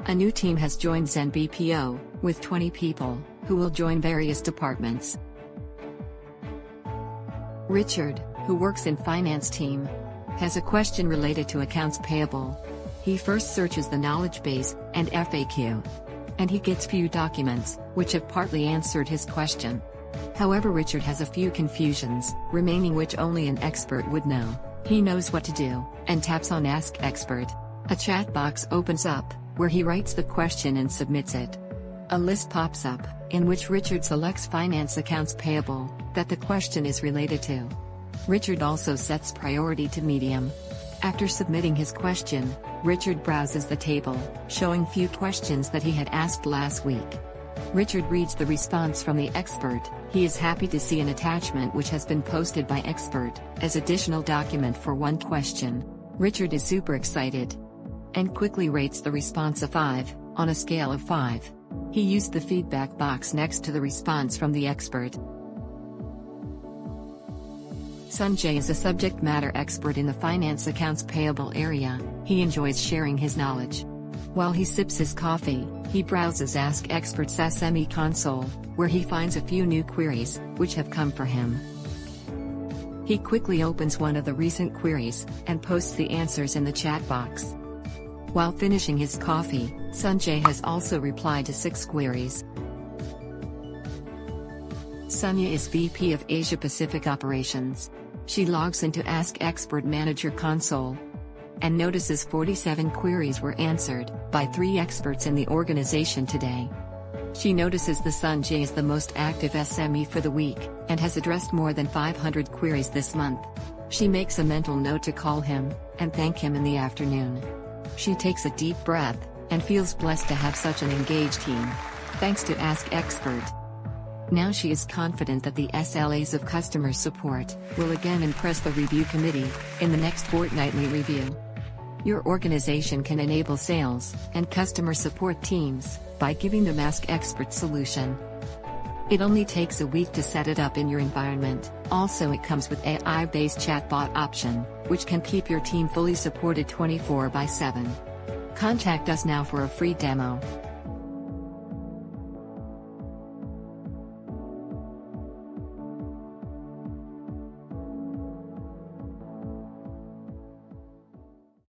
A new team has joined Zen BPO, with 20 people, who will join various departments. Richard, who works in finance team, has a question related to accounts payable. He first searches the knowledge base and FAQ. And he gets few documents, which have partly answered his question. However, Richard has a few confusions, remaining which only an expert would know. He knows what to do, and taps on Ask Expert. A chat box opens up, where he writes the question and submits it. A list pops up, in which Richard selects finance accounts payable, that the question is related to. Richard also sets priority to medium. After submitting his question, Richard browses the table, showing few questions that he had asked last week. Richard reads the response from the expert. He is happy to see an attachment which has been posted by expert, as additional document for one question. Richard is super excited, and quickly rates the response a 5, on a scale of 5. He used the feedback box next to the response from the expert. Sanjay is a subject matter expert in the finance accounts payable area. He enjoys sharing his knowledge. While he sips his coffee, he browses Ask Expert's SME console, where he finds a few new queries, which have come for him. He quickly opens one of the recent queries, and posts the answers in the chat box. While finishing his coffee, Sanjay has also replied to 6 queries. Sonia is VP of Asia Pacific Operations. She logs into Ask Expert Manager console and notices 47 queries were answered by 3 experts in the organization today. She notices the Sanjay is the most active SME for the week, and has addressed more than 500 queries this month. She makes a mental note to call him, and thank him in the afternoon. She takes a deep breath, and feels blessed to have such an engaged team. Thanks to Ask Expert. Now she is confident that the SLAs of customer support will again impress the review committee in the next fortnightly review. Your organization can enable sales and customer support teams by giving them Ask Expert solution. It only takes a week to set it up in your environment. Also, it comes with AI-based chatbot option, which can keep your team fully supported 24/7. Contact us now for a free demo.